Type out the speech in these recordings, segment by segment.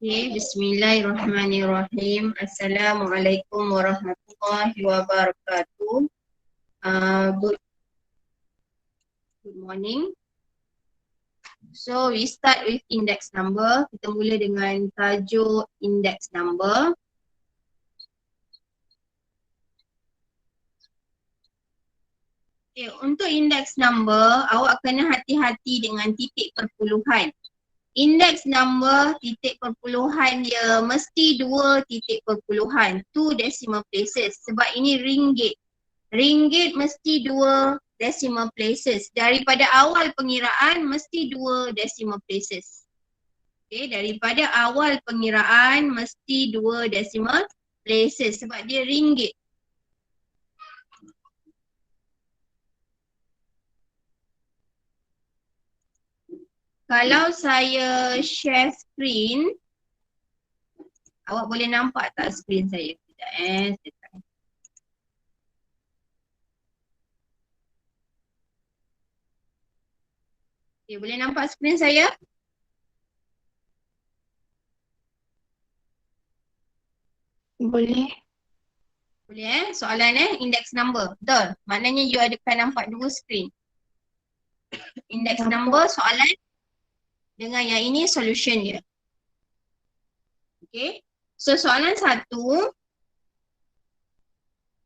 Okay, Bismillahirrahmanirrahim. Assalamualaikum warahmatullahi wabarakatuh. Good morning. So we start with index number. Kita mula dengan tajuk index number. Okay, untuk index number, awak kena hati-hati dengan titik perpuluhan. Index number titik perpuluhan dia mesti 2 titik perpuluhan, 2 decimal places sebab ini ringgit. Ringgit mesti 2 decimal places. Daripada awal pengiraan mesti 2 decimal places. Okay, daripada awal pengiraan mesti 2 decimal places sebab dia ringgit. Kalau saya share screen, awak boleh nampak tak screen saya? Sekejap saya try. Okay, boleh nampak screen saya? Boleh. Boleh soalan index number. Betul? Maknanya you akan nampak 2 screen. Index number soalan dengan yang ini solution dia. Okay. So soalan 1.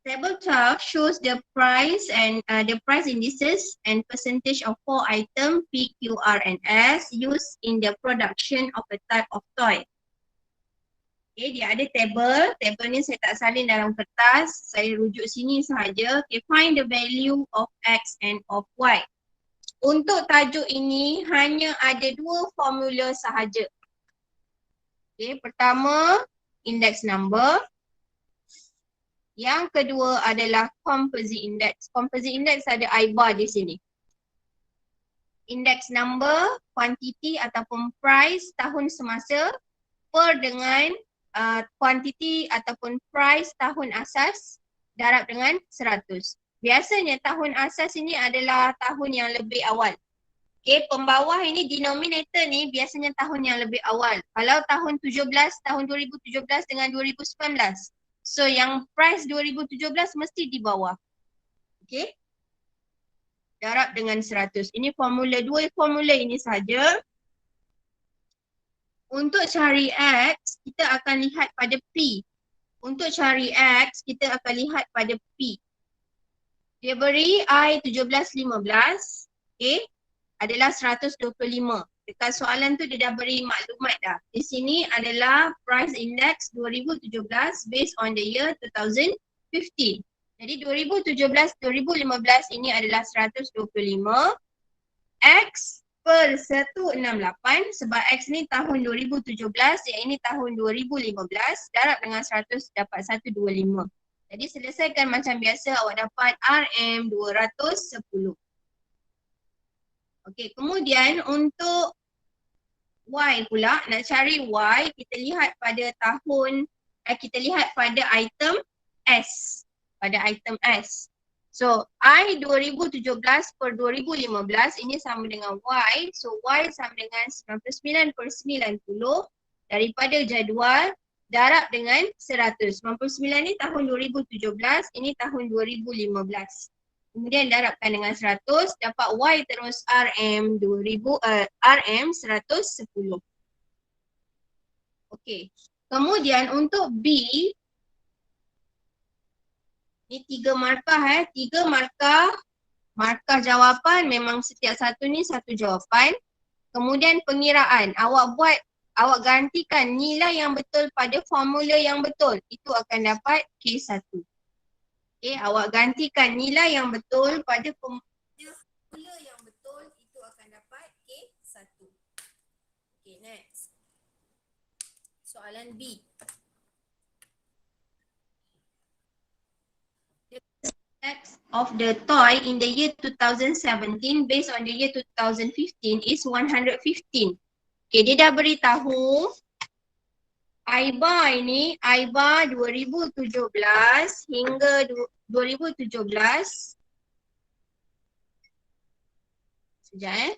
Table 12 shows the price and the price indices and percentage of 4 items P, Q, R and S used in the production of a type of toy. Okay, dia ada table. Table ni saya tak salin dalam kertas. Saya rujuk sini sahaja. Okay, find the value of X and of Y. Untuk tajuk ini hanya ada 2 formula sahaja. Okay, pertama index number. Yang kedua adalah composite index. Composite index ada I bar di sini. Index number, quantity ataupun price tahun semasa per dengan quantity ataupun price tahun asas darab dengan 100. Biasanya tahun asas ini adalah tahun yang lebih awal. Okay, pembawah ini denominator ni biasanya tahun yang lebih awal. Kalau tahun 17, tahun 2017 dengan 2019. So yang price 2017 mesti di bawah. Okay. Darab dengan 100. Ini formula 2 formula ini saja. Untuk cari X, kita akan lihat pada P. Untuk cari X, kita akan lihat pada P. Dia beri I 17.15. Okay. Adalah 125. Dekat soalan tu dia dah beri maklumat dah. Di sini adalah price index 2017 based on the year 2015. Jadi 2017-2015 ini adalah 125. X per 168 sebab X ni tahun 2017 yang ini tahun 2015 darab dengan 100 dapat 125. Jadi selesaikan macam biasa awak dapat RM 210. Okey, kemudian untuk Y pula, nak cari Y, kita lihat pada tahun, kita lihat pada item S. Pada item S. So, I 2017 per 2015 ini sama dengan Y. So, Y sama dengan 99/90 daripada jadual darab dengan 100. 99 ni tahun 2017, ini tahun 2015. Kemudian darabkan dengan 100, dapat Y terus RM 110. Okey. Kemudian untuk B, ni 3 markah 3 markah jawapan, memang setiap satu ni satu jawapan. Kemudian pengiraan, awak gantikan nilai yang betul pada formula yang betul. Itu akan dapat K1. Okay, awak gantikan nilai yang betul pada formula yang betul, itu akan dapat K1. Okay, next. Soalan B. The price of the toy in the year 2017 based on the year 2015 is 115. Okay, dia dah beritahu I-bar ini, I-bar 2017 hingga 2017. Sekejap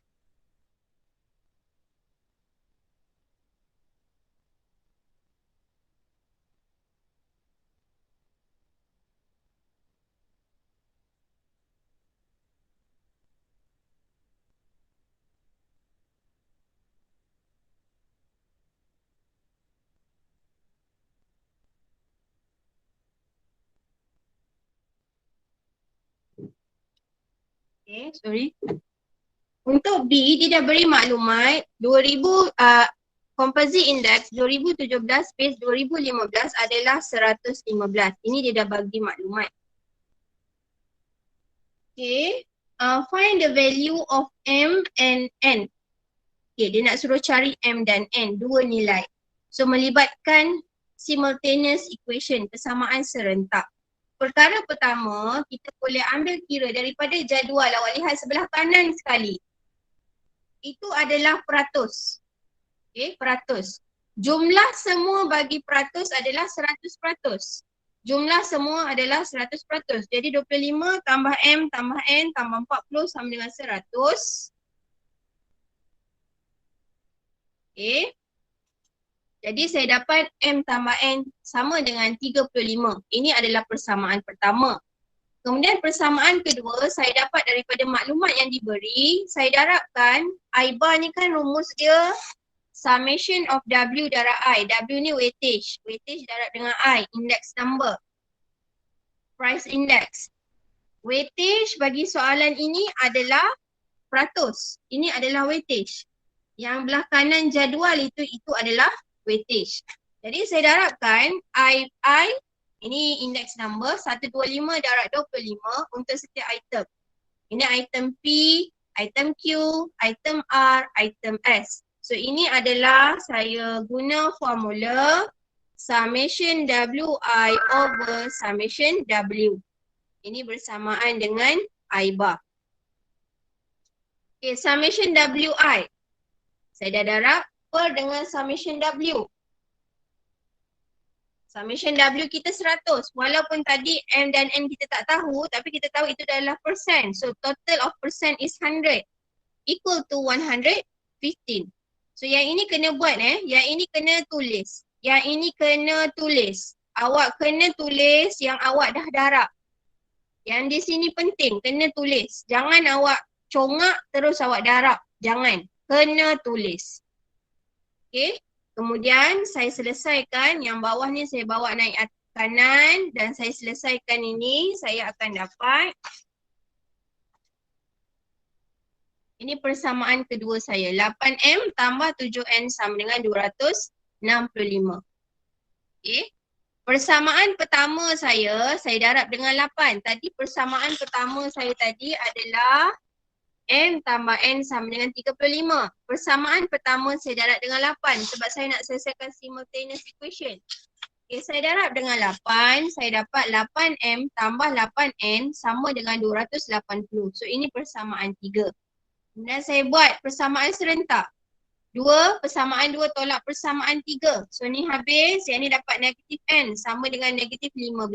Okay, sorry. Untuk B, dia dah beri maklumat 2000 composite index 2017 space 2015 adalah 115. Ini dia dah bagi maklumat. Okay, find the value of M and N. Okay, dia nak suruh cari M dan N, dua nilai. So melibatkan simultaneous equation, persamaan serentak. Perkara pertama, kita boleh ambil kira daripada jadual. Awak lihat sebelah kanan sekali. Itu adalah peratus. Okay, peratus. Jumlah semua bagi peratus adalah 100%. Jumlah semua adalah 100%. Jadi 25 tambah M tambah N tambah 40 sama dengan 100. Okay. Jadi saya dapat M tambah N sama dengan 35. Ini adalah persamaan pertama. Kemudian persamaan kedua saya dapat daripada maklumat yang diberi. Saya darabkan I bar ni kan rumus dia summation of W darab I. W ni weightage. Weightage darab dengan I, index number. Price index. Weightage bagi soalan ini adalah peratus. Ini adalah weightage. Yang belah kanan jadual itu adalah weightage. Jadi saya darabkan I ini index number 125 darab 25 untuk setiap item. Ini item P, item Q, item R, item S. So ini adalah saya guna formula summation WI over summation W. Ini bersamaan dengan I bar. Okay, summation WI. Saya dah darab per dengan summation W. Summation W kita 100. Walaupun tadi M dan N kita tak tahu, tapi kita tahu itu adalah persen. So total of percent is 100. Equal to 115. So yang ini kena buat yang ini kena tulis. Yang ini kena tulis. Awak kena tulis yang awak dah darab. Yang di sini penting, kena tulis. Jangan awak congak terus awak darab. Jangan. Kena tulis. Okay. Kemudian saya selesaikan yang bawah ni saya bawa naik kanan dan saya selesaikan ini, saya akan dapat. Ini persamaan kedua saya. 8M tambah 7N sama dengan 265. Okay. Persamaan pertama saya darab dengan 8. Tadi persamaan pertama saya tadi adalah M tambah N sama dengan 35. Persamaan pertama saya darab dengan 8 sebab saya nak selesaikan simultaneous equation. Okay, saya darab dengan 8, saya dapat 8M tambah 8N sama dengan 280. So ini persamaan 3. Kemudian saya buat persamaan serentak. 2, persamaan 2 tolak persamaan 3. So ni habis, yang ni dapat negatif N sama dengan negatif 15.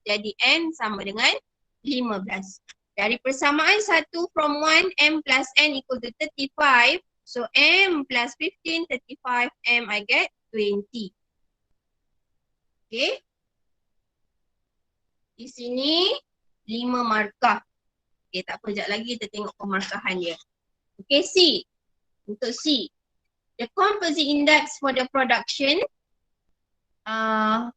Jadi N sama dengan 15. Dari persamaan 1 from 1, M plus N equal to 35. So M plus 15, 35, M I get 20. Okay. Di sini 5 markah. Okay, tak apa, sekejap lagi kita tengok pemarkahan dia. Okay, C. Untuk C. The composite index for the production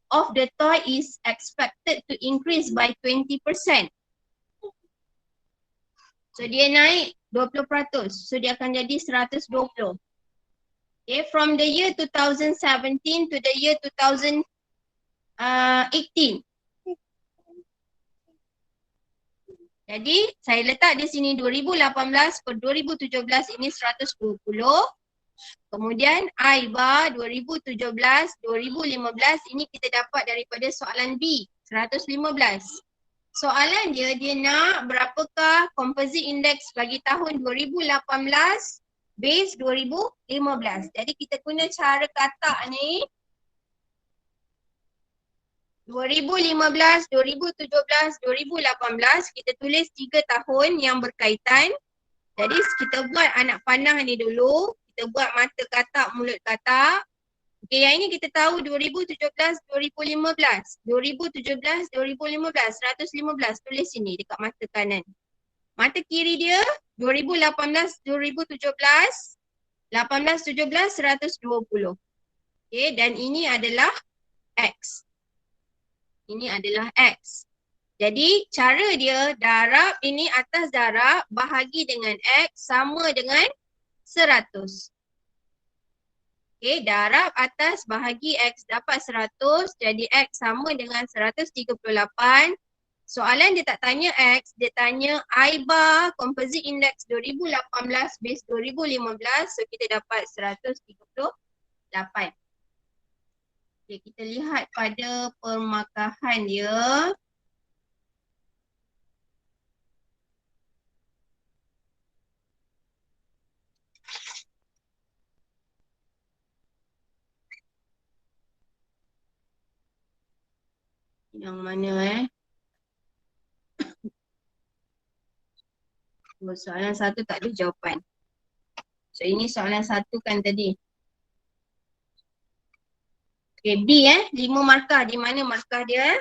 of the toy is expected to increase by 20%. So dia naik 20%. So dia akan jadi 120. Okay, from the year 2017 to the year 2018. Jadi saya letak di sini 2018 per 2017 ini 120. Kemudian I bar 2017, 2015 ini kita dapat daripada soalan B, 115. Soalan dia nak berapakah composite index bagi tahun 2018 base 2015. Jadi kita guna cara katak ni. 2015, 2017, 2018 kita tulis 3 tahun yang berkaitan. Jadi kita buat anak panah ni dulu. Kita buat mata katak, mulut katak. Okay, yang ini kita tahu 2017, 2015. 2017, 2015, 115. Tulis sini dekat mata kanan. Mata kiri dia 2018, 2017, 18, 17, 120. Okay, dan ini adalah X. Ini adalah X. Jadi cara dia darab ini atas darab bahagi dengan X sama dengan 100. Okay, darab atas bahagi X dapat 100, jadi X sama dengan 138. Soalan dia tak tanya X, dia tanya I bar composite index 2018 base 2015, so kita dapat 138. Okay, kita lihat pada permarkahan dia. Yang mana Oh, soalan satu tak ada jawapan. So ini soalan satu kan tadi. Okay, B 5 markah. Di mana markah dia?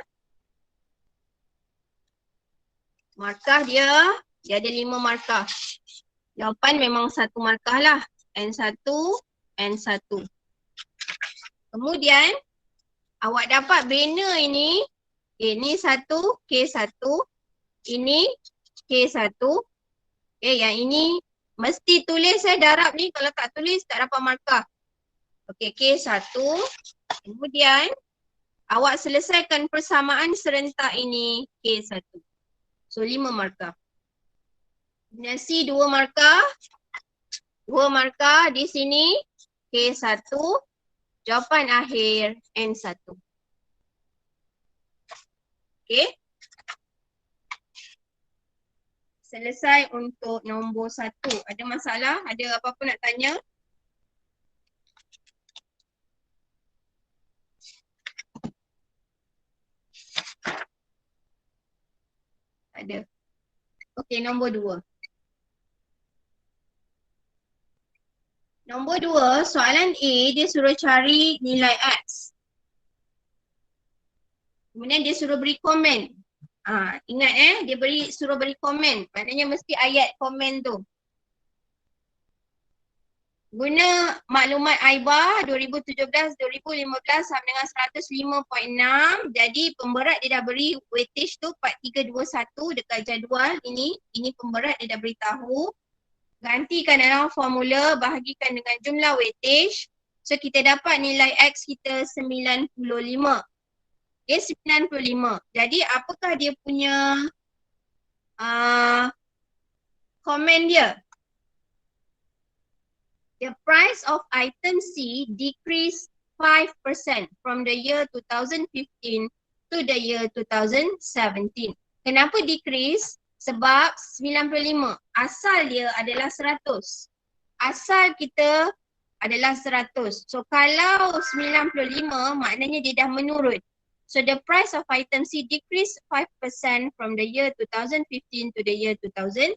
Markah dia ada 5 markah. Jawapan memang satu markah lah. N1, N1. Kemudian awak dapat banner ini. Okay, ini 1, K1. Ini K1. Okay, yang ini mesti tulis darab ni. Kalau tak tulis tak dapat markah. Okay, K1. Kemudian awak selesaikan persamaan serentak ini K1. So 5 markah. Kombinasi 2 markah. 2 markah di sini K1. Jawapan akhir N1. Okay. Selesai untuk nombor 1. Ada masalah? Ada apa-apa nak tanya? Ada. Okey, nombor 2. Nombor 2, soalan A dia suruh cari nilai X. Kemudian dia suruh beri komen. Ingat dia suruh beri komen. Maknanya mesti ayat komen tu. Guna maklumat IBAR 2017-2015 sama dengan 105.6. Jadi pemberat dia dah beri weightage tu 4321 dekat jadual ini. Ini pemberat dia dah beritahu. Gantikan dalam formula, bahagikan dengan jumlah weightage. So kita dapat nilai X kita 95. Okay, 95. Jadi apakah dia punya komen dia? The price of item C decreased 5% from the year 2015 to the year 2017. Kenapa decrease? Sebab 95. Asal dia adalah 100. Asal kita adalah 100. So kalau 95 maknanya dia dah menurun. So the price of item C decreased 5% from the year 2015 to the year 2017.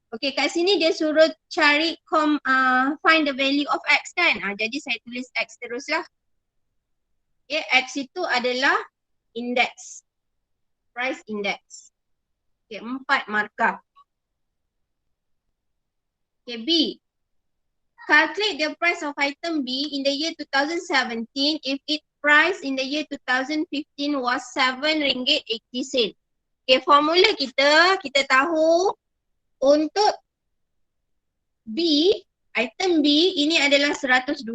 Okay, kat sini dia suruh cari find the value of X kan. Jadi saya tulis X teruslah. Okay, X itu adalah index. Price index. Okay, 4 markah. Okay, B. Calculate the price of item B in the year 2017 if its price in the year 2015 was RM7.80. Okay, formula kita tahu untuk B, item B ini adalah 120.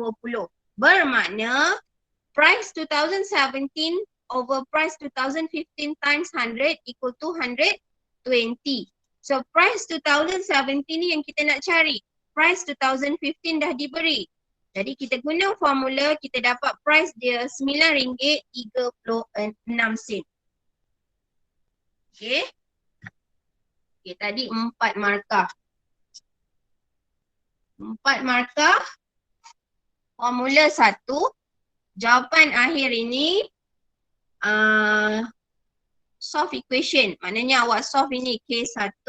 Bermakna price 2017 over price 2015 times 100 equal to 120. So price 2017 ni yang kita nak cari. Price 2015 dah diberi. Jadi kita guna formula, kita dapat price dia RM9.36. Okay. Okay, tadi 4 markah. 4 markah. Formula 1. Jawapan akhir ini solve equation. Maknanya awak solve ini K1.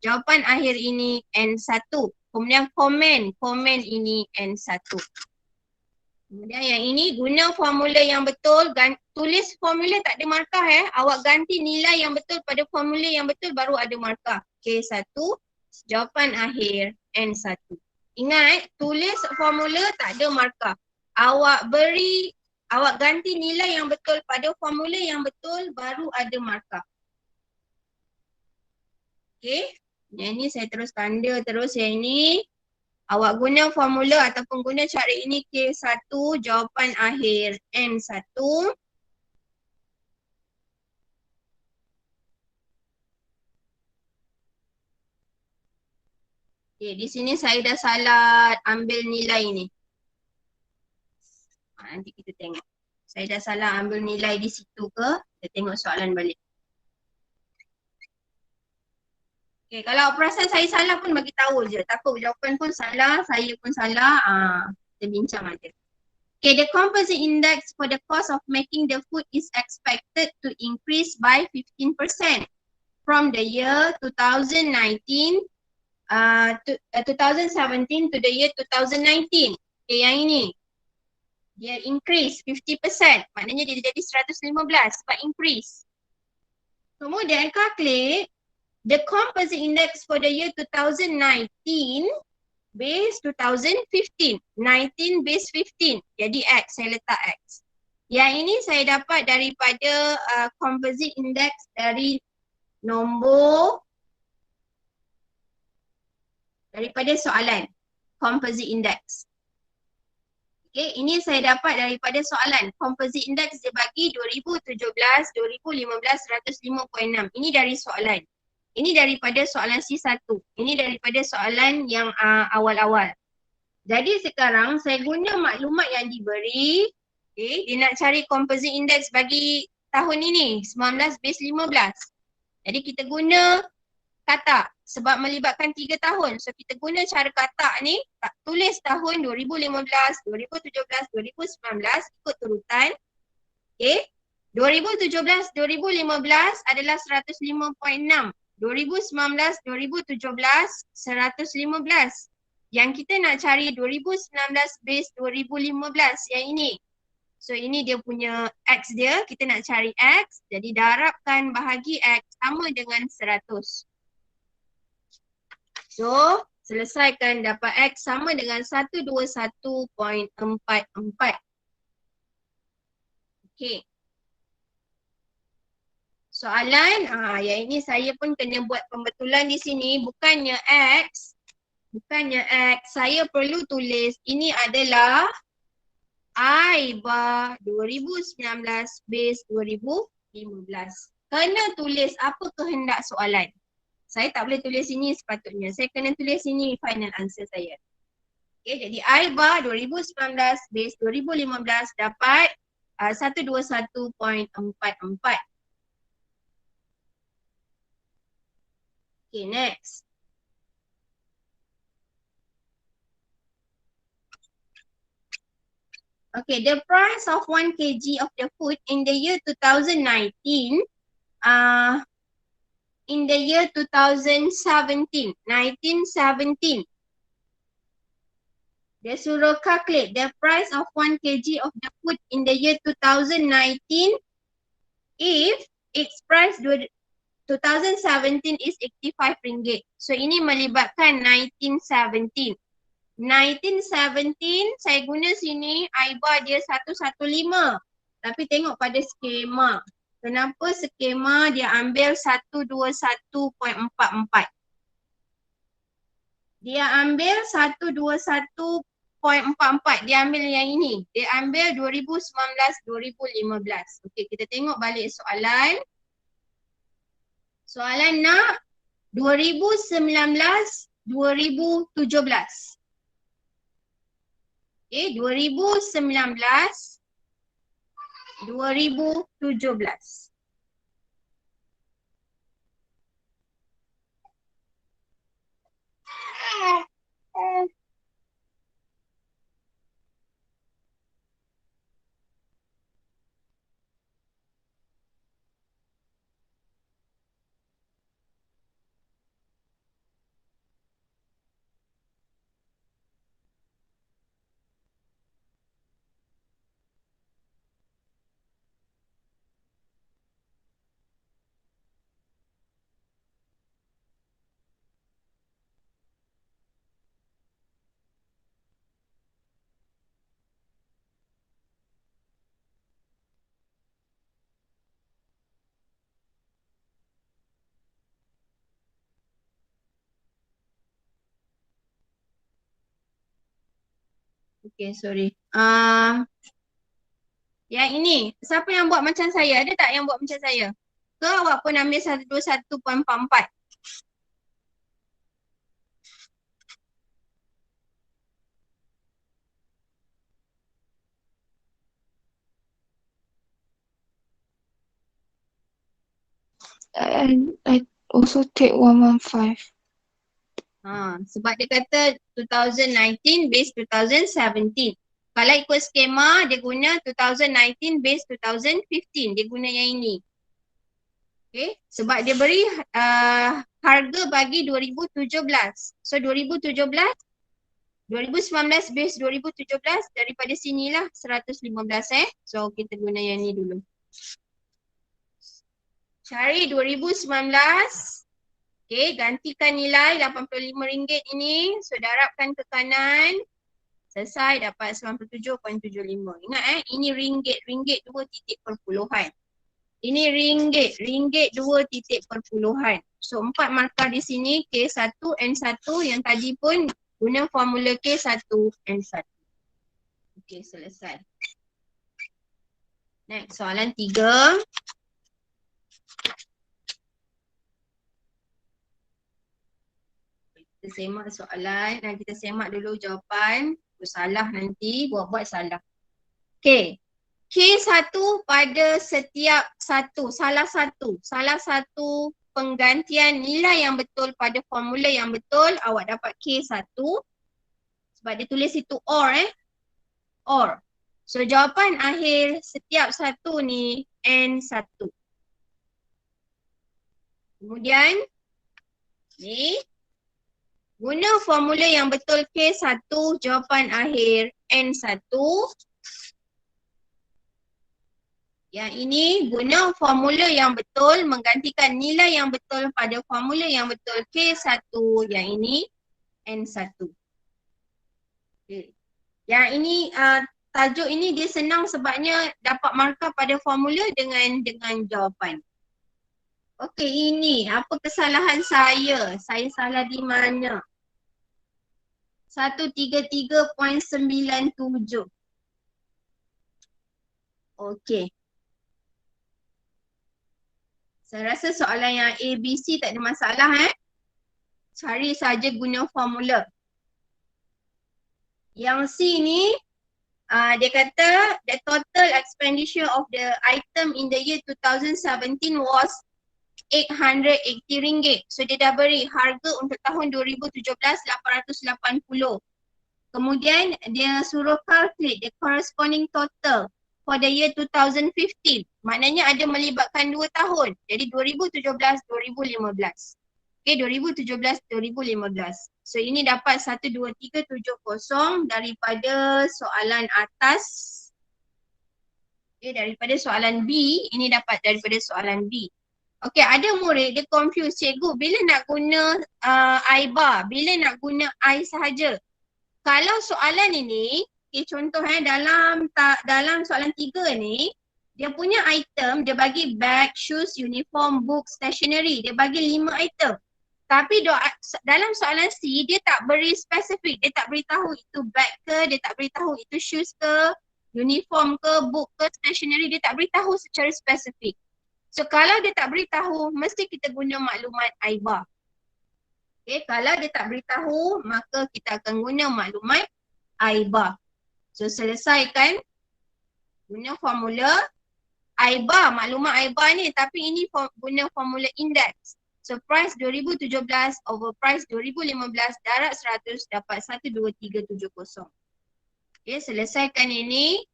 Jawapan akhir ini N1. Kemudian komen ini N1. Kemudian yang ini guna formula yang betul, tulis formula tak ada markah awak ganti nilai yang betul pada formula yang betul baru ada markah. K1, jawapan akhir N1. Ingat tulis formula tak ada markah. Awak beri Awak ganti nilai yang betul pada formula yang betul, baru ada markah. Okay. Yang ini saya terus tanda terus yang ini. Awak guna formula ataupun guna cara ini K1, jawapan akhir N1. Okay, di sini saya dah salah ambil nilai ni. Nanti kita tengok. Saya dah salah ambil nilai di situ ke? Kita tengok soalan balik. Okay, kalau perasan saya salah pun bagi tahu je. Takut jawapan pun salah, saya pun salah. Kita bincang aja. Okay, the composite index for the cost of making the food is expected to increase by 15% from the year 2019 2017 to the year 2019. Okay, yang ini. Dia increase 50%. Maknanya dia jadi 115 sebab increase. Kemudian calculate the composite index for the year 2019 base 2015. 19 base 15. Jadi X, saya letak X. Yang ini saya dapat daripada composite index dari nombor daripada soalan composite index. Okay, ini saya dapat daripada soalan composite index dia bagi 2017, 2015, 105.6. Ini dari soalan. Ini daripada soalan C1. Ini daripada soalan yang awal-awal. Jadi sekarang saya guna maklumat yang diberi. Okay, dia nak cari composite index bagi tahun ini 19 base 15. Jadi kita guna katak sebab melibatkan 3 tahun. So kita guna cara katak ni, tulis tahun 2015, 2017, 2019 ikut turutan. Okay. 2017, 2015 adalah 105.6. 2019, 2017, 115. Yang kita nak cari 2019 base 2015 yang ini. So ini dia punya X dia, kita nak cari X. Jadi darabkan bahagi X sama dengan 100. So, selesaikan dapat X sama dengan 121.44. Okay. Soalan, yang ini saya pun kena buat pembetulan di sini. Bukannya X, saya perlu tulis ini adalah I bar 2019 base 2015. Kena tulis apa kehendak soalan. Saya tak boleh tulis ini sepatutnya. Saya kena tulis ini final answer saya. Okay, jadi I bar 2019 base 2015 dapat 121.44. Okay, next. Okay, the price of 1 kg of the food in the year 2019 in the year 2017, 1917. Dia suruh calculate the price of 1 kg of the food in the year 2019 if its price 2017 is 85 ringgit. So ini melibatkan 1917. 1917 saya guna sini I bar dia 115. Tapi tengok pada skema. Kenapa skema dia ambil 121.44? Dia ambil 121.44. Dia ambil yang ini. Dia ambil 2019-2015. Okey, kita tengok balik soalan. Soalan nak 2019-2017. Okey, 2019-2017. Okay, sorry. Yang ini, siapa yang buat macam saya? Ada tak yang buat macam saya? Ke awak pun ambil 121.44? I also take 115. Sebab dia kata 2019 base 2017. Kalau ikut skema, dia guna 2019 base 2015. Dia guna yang ini. Okay, sebab dia beri harga bagi 2017. So 2017, 2019 base 2017, daripada sinilah 115 So kita guna yang ni dulu. Cari 2019. Okay, gantikan nilai RM85 ini. So darabkan ke kanan. Selesai dapat 97.75. Ingat ini ringgit. Ringgit 2 titik perpuluhan. Ini ringgit. Ringgit 2 titik perpuluhan. So 4 markah di sini. K1, N1. Yang tadi pun guna formula K1, N1. Okay, selesai. Next, soalan 3. Kita semak soalan dan kita semak dulu jawapan. Salah nanti, buat-buat salah. Okay. K1 pada setiap salah satu penggantian nilai yang betul pada formula yang betul, awak dapat K1. Sebab dia tulis itu OR OR. So jawapan akhir setiap satu ni N1. Kemudian ni guna formula yang betul K1, jawapan akhir N1. Yang ini guna formula yang betul, menggantikan nilai yang betul pada formula yang betul K1, yang ini N1. Okay. Yang ini tajuk ini dia senang sebabnya dapat markah pada formula dengan jawapan. Okey, ini apa kesalahan saya? Saya salah di mana? 133.97. Okey. Saya rasa soalan yang A, B, C tak ada masalah Cari saja guna formula. Yang C ni dia kata the total expenditure of the item in the year 2017 was RM880. So dia dah beri harga untuk tahun 2017 880. Kemudian dia suruh calculate the corresponding total for the year 2015. Maknanya ada melibatkan 2 tahun. Jadi 2017-2015. Okay, 2017-2015. So ini dapat 12370 daripada soalan atas. Okay, daripada soalan B, ini dapat daripada soalan B. Okay, ada murid dia confuse, cikgu bila nak guna I bar, bila nak guna I sahaja. Kalau soalan ini, okay, contoh dalam soalan 3 ni, dia punya item, dia bagi bag, shoes, uniform, book, stationery. Dia bagi 5 item. Tapi dalam soalan C, dia tak beri spesifik. Dia tak beritahu itu bag ke, dia tak beritahu itu shoes ke, uniform ke, book ke, stationery. Dia tak beritahu secara spesifik. So kalau dia tak beritahu, mesti kita guna maklumat I bar. Okay, kalau dia tak beritahu, maka kita akan guna maklumat I bar. So selesaikan guna formula I bar, maklumat I bar ni, tapi ini guna formula index. So price 2017 over price 2015 darab 100 dapat 12370. Okay, selesaikan ini.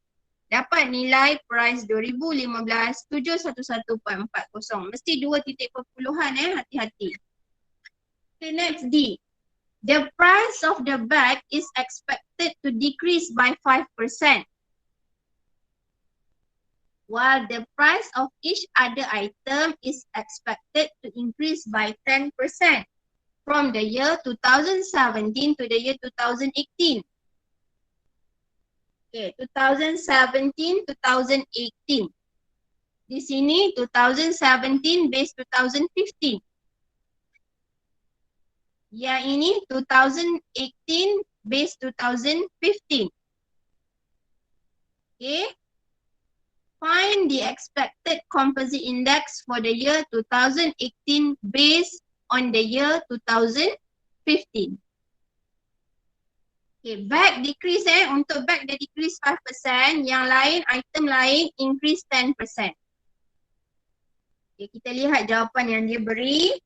Dapat nilai price 2015 711.40. Mesti 2 titik perpuluhan hati-hati. Okay, next D. The price of the bag is expected to decrease by 5%. While the price of each other item is expected to increase by 10% from the year 2017 to the year 2018. Okay, 2017-2018. Di sini 2017 base 2015. Yang ini 2018 base 2015. Okay. Find the expected composite index for the year 2018 based on the year 2015. Okay, back decrease untuk back dia decrease 5%, yang lain, item lain increase 10%. Okay, kita lihat jawapan yang dia beri.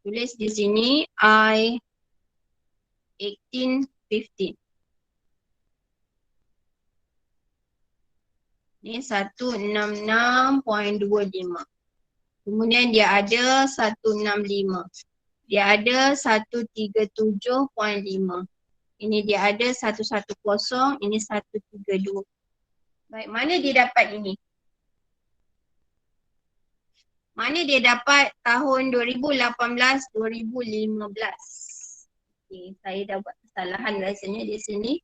Tulis di sini I 1815. Ni 166.25. Kemudian dia ada 165. Dia ada 137.5. Ini dia ada 110, ini 132. Baik, mana dia dapat ini? Mana dia dapat tahun 2018, 2015? Okay, saya dah buat kesalahan rasanya di sini.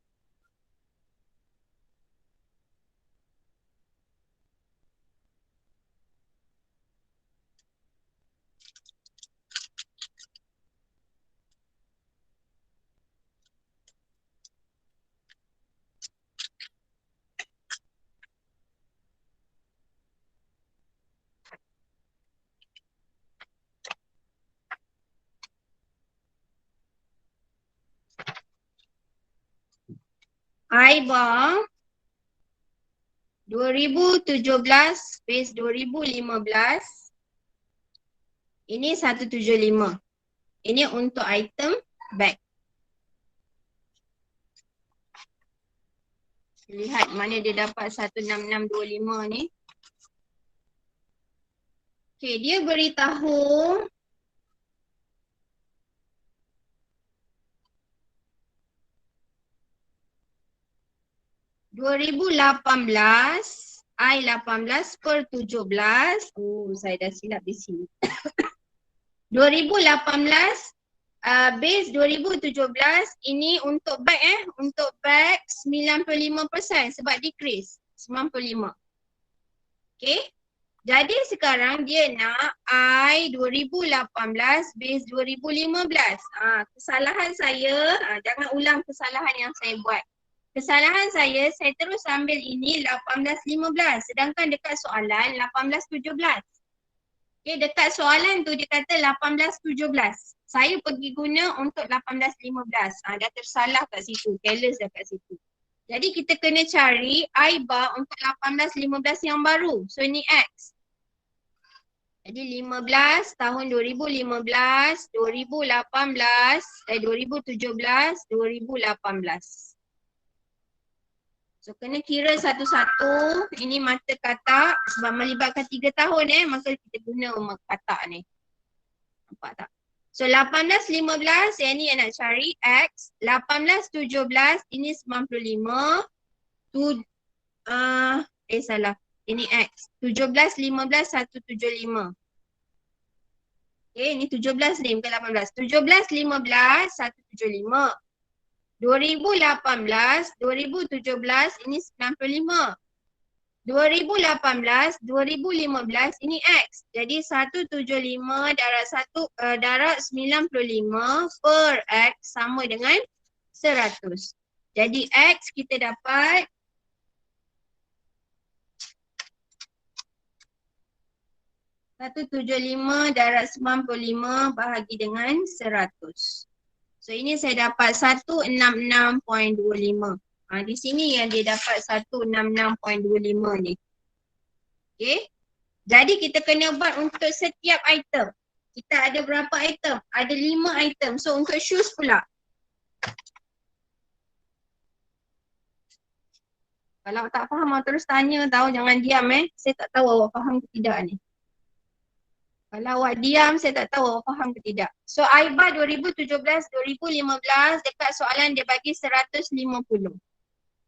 I bar 2017 base 2015. Ini 175. Ini untuk item bag. Lihat mana dia dapat 16625 ni. Okay, dia beritahu ...2018, I18 per 17. Oh, saya dah silap di sini. 2018 base 2017 ini untuk bag untuk bag 95% sebab decrease 95. Okay. Jadi sekarang dia nak I 2018 base 2015. Kesalahan saya, jangan ulang kesalahan yang saya buat. Kesalahan saya terus ambil ini 18-15 sedangkan dekat soalan 18-17. Okay, dekat soalan tu dia kata 18-17. Saya pergi guna untuk 18-15. Dah tersalah kat situ, careless dah kat situ. Jadi kita kena cari I bar untuk 18-15 yang baru. So ni X. Jadi 15 tahun 2015, 2018, 2017, 2018. So kena kira satu-satu. Ini mata katak sebab melibatkan 3 tahun maka kita guna katak ni. Nampak tak? So 18-15 yang ni yang nak cari X. 18-17 ini 95. Salah. Ini X. 17-15 175. Okay, ini 17 ni bukan 18. 17-15 175. 2018, 2017 ini 95. 2018, 2015 ini X. Jadi 175 darab 95 per X sama dengan 100. Jadi X kita dapat (175 darab 95 bahagi dengan 100). So ini saya dapat 166.25. Di sini yang dia dapat 166.25 ni. Okay. Jadi kita kena buat untuk setiap item. Kita ada berapa item? Ada 5 item. So untuk shoes pula. Kalau tak faham terus tanya tahu, jangan diam Saya tak tahu awak faham ke tidak ni. Kalau awak diam, saya tak tahu awak faham ke tidak. So, I-bar 2017-2015 dekat soalan dia bagi 150.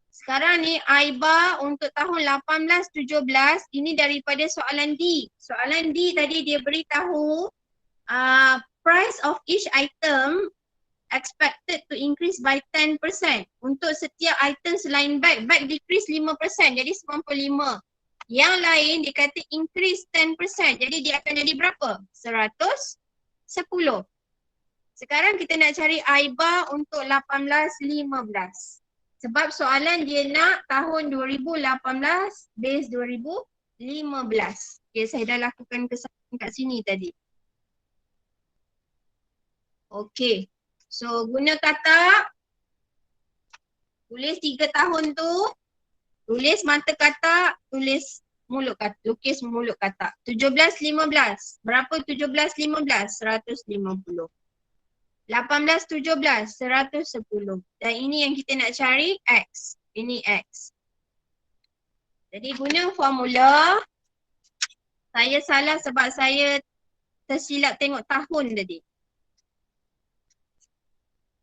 Sekarang ni I-bar untuk tahun 18-17 ini daripada soalan D. Soalan D tadi dia beritahu price of each item expected to increase by 10%. Untuk setiap item selain bag, bag decrease 5%, jadi 95. Yang lain dia kata increase 10%. Jadi dia akan jadi berapa? 110. Sekarang kita nak cari I bar untuk 18-15. Sebab soalan dia nak tahun 2018 base 2015. Okay, saya dah lakukan kesalahan kat sini tadi. Okay, so guna kata, tulis 3 tahun tu, tulis mata katak, tulis mulut katak, lukis mulut katak. 17-15, berapa 17-15? 150. 18-17, 110. Dan ini yang kita nak cari, X. Ini X. Jadi guna formula, saya salah sebab saya tersilap tengok tahun tadi.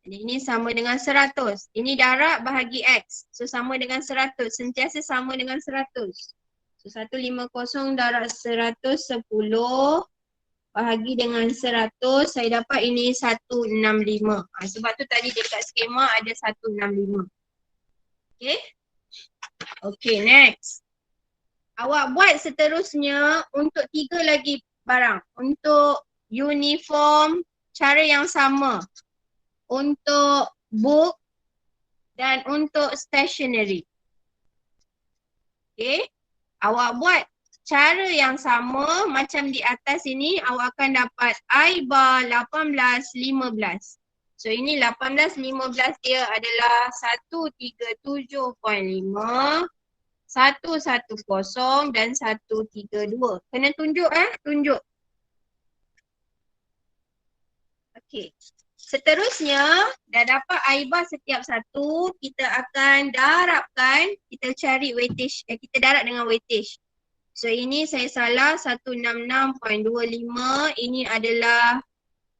Jadi ini sama dengan 100. Ini darab bahagi X. So sama dengan 100. Sentiasa sama dengan 100. So 150 darab 110 bahagi dengan 100. Saya dapat ini 165. Sebab tu tadi dekat skema ada 165. Okay. Okay, next. Awak buat seterusnya untuk 3 lagi barang. Untuk uniform, cara yang sama. Untuk book dan untuk stationery. Okay. Awak buat cara yang sama macam di atas ini, awak akan dapat I bar 18-15. So ini 18-15 dia adalah 137.5, 110 dan 132. Kena tunjuk tunjuk. Okay. Seterusnya, dah dapat I bar setiap satu, kita akan darabkan, kita cari weightage, kita darab dengan weightage. So ini saya salah, 166.25, ini adalah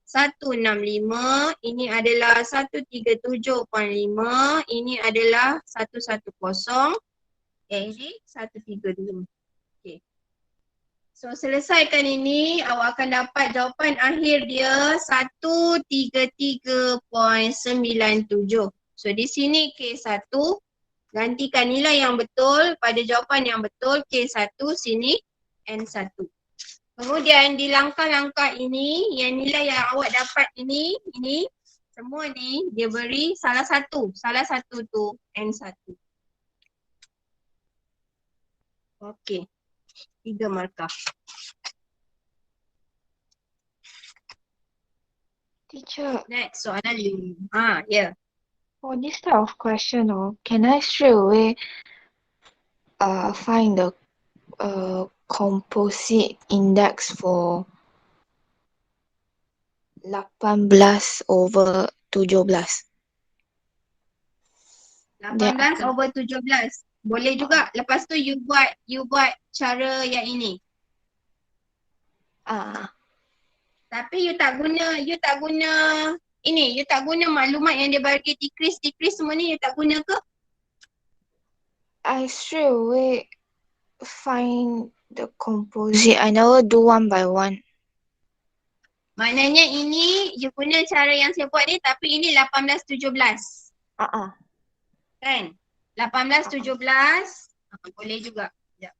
165, ini adalah 137.5, ini adalah 110, ini 132. Okay. So selesaikan ini, awak akan dapat jawapan akhir dia 133.97. So di sini K1, gantikan nilai yang betul pada jawapan yang betul, K1, sini N1. Kemudian di langkah-langkah ini, yang nilai yang awak dapat ini, semua ni dia beri salah satu tu N1. Okey. 3 markah. Teacher, Next, soalan 5. Ya. for this type of question, can I straight away find the composite index for 18 over 17? 18 over 17. Boleh juga. Lepas tu you buat cara yang ini. Tapi you tak guna ini, you tak guna maklumat yang dia bagi decrease semua ni, you tak guna ke? I straight away find the composite. I never do one by one. Maknanya ini you guna cara yang saya buat ni, tapi ini 18-17. Kan? 18-17. Boleh juga. Sekejap.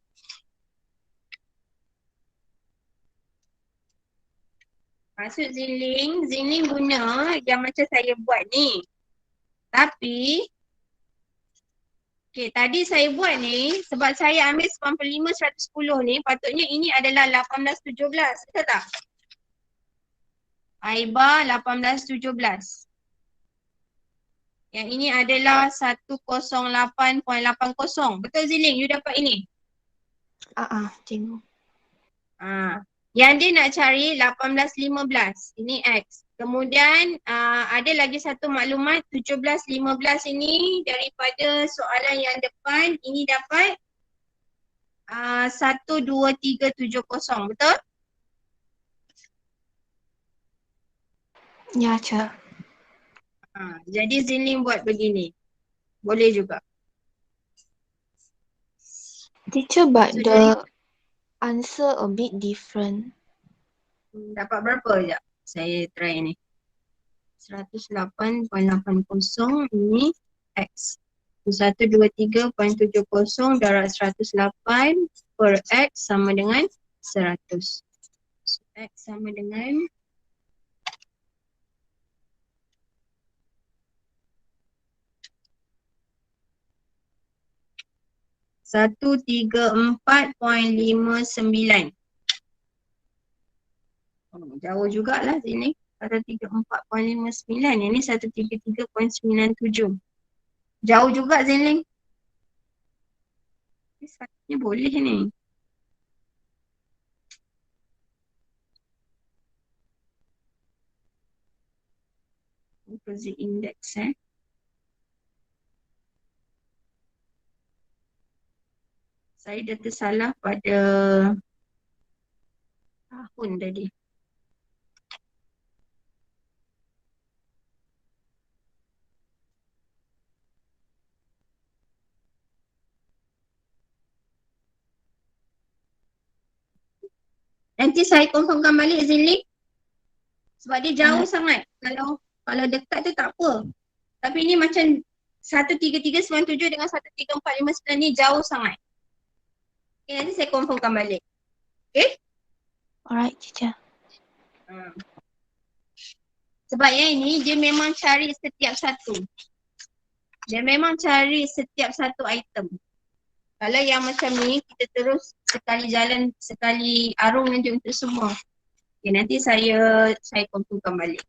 Maksud Zinling guna yang macam saya buat ni. Tapi okay, tadi saya buat ni sebab saya ambil 95-110 ni, patutnya ini adalah 18-17. Betul tak? I bar 18-17. Yang ini adalah 108.80. Betul Ziling? You dapat ini? Tengok. Yang dia nak cari 18-15. Ini X. Kemudian ada lagi satu maklumat 17-15 ini daripada soalan yang depan. Ini dapat 12370. Betul? Ya, Cik. Jadi Zinling buat begini. Boleh juga. Teacher, but the answer a bit different. Dapat berapa je? Saya try ni. 108.80 ini X. 123.70 darab 108 per X sama dengan 100. So, X sama dengan 134.59. Jauh jugalah sini. 134.59. Yang ni 133.97. Jauh juga Zenling. Ni boleh ni. Opposite index Saya dah tersalah pada tahun tadi. Nanti saya confirmkan balik Zenling. Sebab dia jauh sangat. Kalau dekat tu tak apa. Tapi ni macam 13397 dengan 13459 ni jauh sangat. Okay, nanti saya confirmkan balik. Okay? Alright, teacher. Sebab yang ini dia memang cari setiap satu. Dia memang cari setiap satu item. Kalau yang macam ni, kita terus sekali jalan, sekali arung nanti untuk semua. Okay, nanti saya confirmkan balik.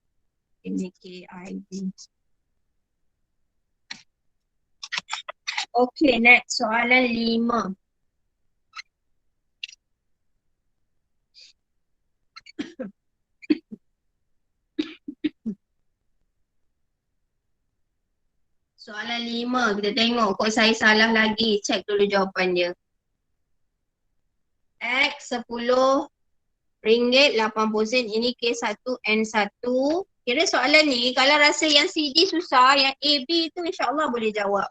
MKID. Okay, next soalan 5. Soalan 5, kita tengok kok saya salah lagi. Check dulu jawapan dia. X 10 ringgit 80 sen. Ini K1 N1. Kira soalan ni kalau rasa yang CD susah, yang AB tu insyaAllah boleh jawab.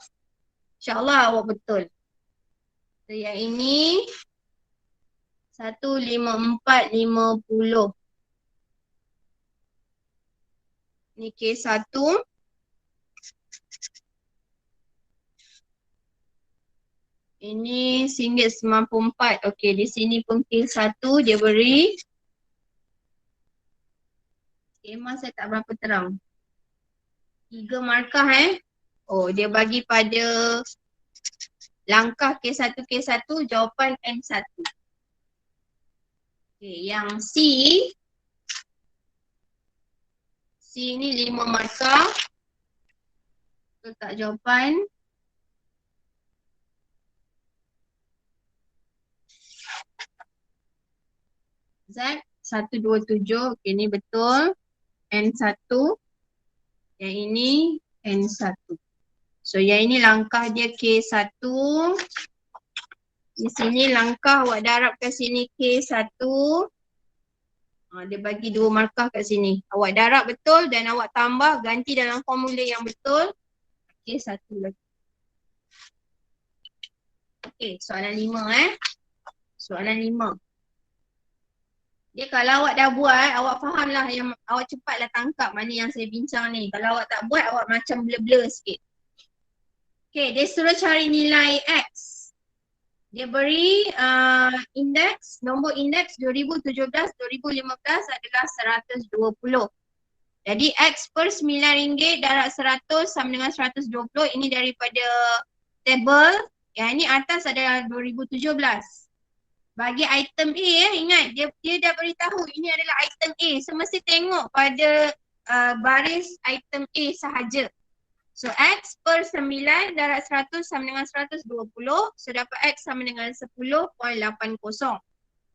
InsyaAllah awak betul. So yang ini 15450. Ni K1. Ini RM1.94. Okey, di sini pun K1 dia beri. Skema saya tak berapa terang. 3 markah Oh, dia bagi pada langkah K1 jawapan N1. Okey, yang C ni 5 markah. Letak jawapan. Z 127. Okey, ni betul. N1. Yang ini N1. So yang ini langkah dia K1. Di sini langkah awak darab kat sini K1. Dia bagi 2 markah kat sini. Awak darab betul dan awak tambah, ganti dalam formula yang betul. K1 lagi. Okey, soalan 5 Soalan 5. Dia kalau awak dah buat, awak fahamlah yang awak cepatlah tangkap mana yang saya bincang ni. Kalau awak tak buat, awak macam blur-blur sikit. Okay, dia suruh cari nilai X. Dia beri indeks, nombor indeks 2017-2015 adalah 120. Jadi X per RM9 darab 100 sama dengan 120. Ini daripada table. Yang ini atas adalah 2017. Bagi item A ingat dia dah beritahu ini adalah item A. So mesti tengok pada baris item A sahaja. So X per 9 darab 100 sama dengan 120. So dapat X sama dengan 10.80.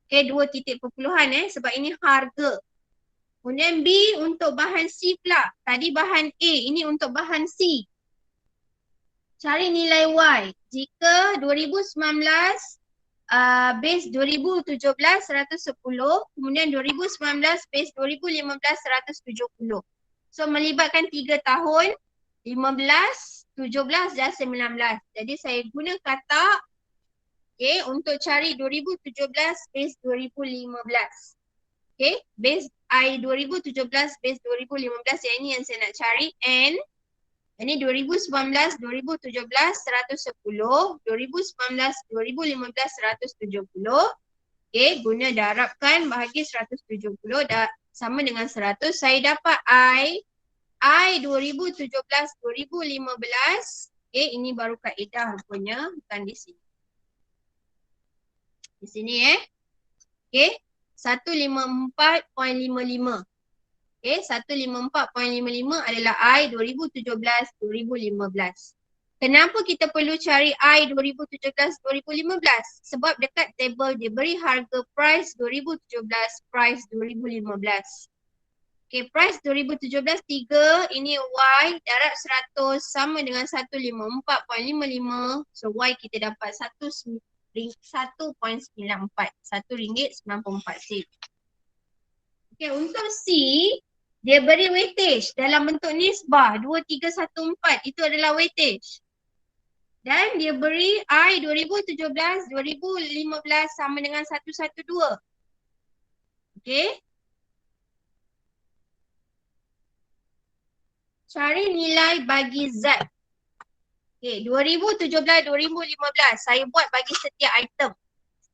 Okay, 2 titik perpuluhan sebab ini harga. Kemudian B untuk bahan C pula. Tadi bahan A, ini untuk bahan C. Cari nilai Y. Jika 2019 base 2017 110, kemudian 2019 base 2015 170. So melibatkan 3 tahun, 15, 17 dan 19. Jadi saya guna kata untuk cari 2017 base 2015. Base I 2017 base 2015 yang ini yang saya nak cari. N ini 2019, 2017, 110, 2019, 2015, 170. Guna darabkan bahagi 170 sama dengan 100. Saya dapat I 2017, 2015. Ini baru kaedah rupanya, bukan di sini. Di sini Okay, 154.55. Okay, 154.55 adalah I 2017-2015. Kenapa kita perlu cari I 2017-2015? Sebab dekat table dia beri harga price 2017, price 2015. Okay, price 2017 3, ini Y darab 100 sama dengan 154.55. So Y kita dapat 1.94, RM1.94. Okay, untuk C, dia beri weightage dalam bentuk nisbah 2314, itu adalah weightage. Dan dia beri I 2017, 2015 sama dengan 112. Okay. Cari nilai bagi Z. Okay, 2017, 2015 saya buat bagi setiap item.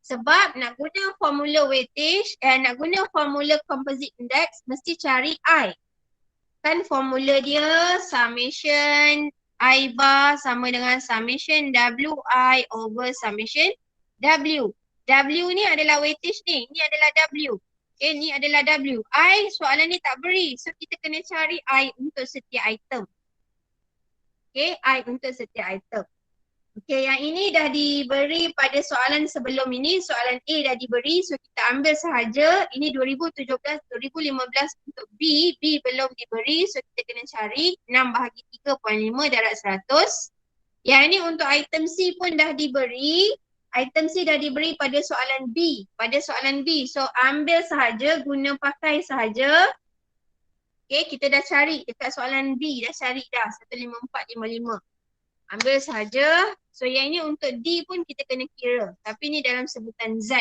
Sebab nak guna formula weightage, nak guna formula composite index, mesti cari I. Kan formula dia summation I bar sama dengan summation WI over summation W. W ni adalah weightage ni, ni adalah W. Okay, ni adalah W. I soalan ni tak beri, so kita kena cari I untuk setiap item. Okay, I untuk setiap item. Okay, yang ini dah diberi pada soalan sebelum ini, soalan A dah diberi, so kita ambil sahaja. Ini 2017, 2015 untuk B, B belum diberi, so kita kena cari 6 bahagi 3.5 darab 100. Yang ini untuk item C pun dah diberi, item C dah diberi pada soalan B, so ambil sahaja, guna pakai sahaja. Okay, kita dah cari dekat soalan B, dah cari dah 15455. Ambil sahaja. So yang ini untuk D pun kita kena kira. Tapi ni dalam sebutan Z.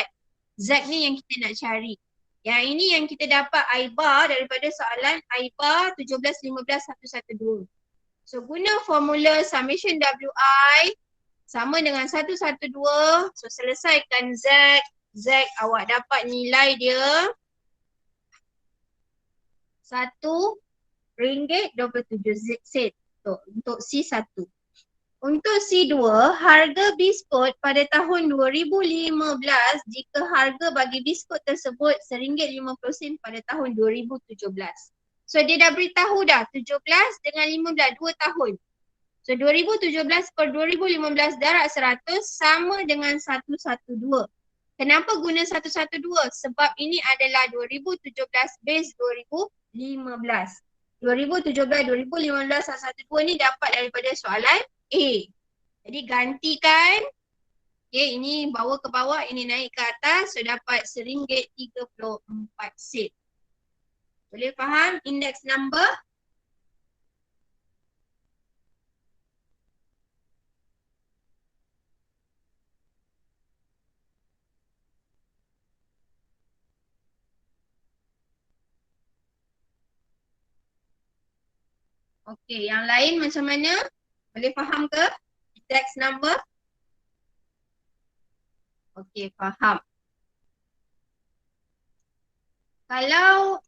Z ni yang kita nak cari. Yang ini yang kita dapat I bar daripada soalan I bar 17, 15, 112. So guna formula summation WI sama dengan 112. So selesaikan Z. Z awak dapat nilai dia RM1.27 untuk C1. Untuk C2, harga biskut pada tahun 2015 jika harga bagi biskut tersebut RM1.50 pada tahun 2017. So dia dah beritahu dah 17 dengan 15, 2 tahun. So 2017 per 2015 darab 100 sama dengan 112. Kenapa guna 112? Sebab ini adalah 2017 base 2015. 2017, 2015, 112 ni dapat daripada soalan A. Jadi gantikan. Okay, ini bawa ke bawah, ini naik ke atas. So dapat RM1.34. Boleh faham index number? Okay, yang lain macam mana? Boleh faham ke? Index number? Okay, faham. Kalau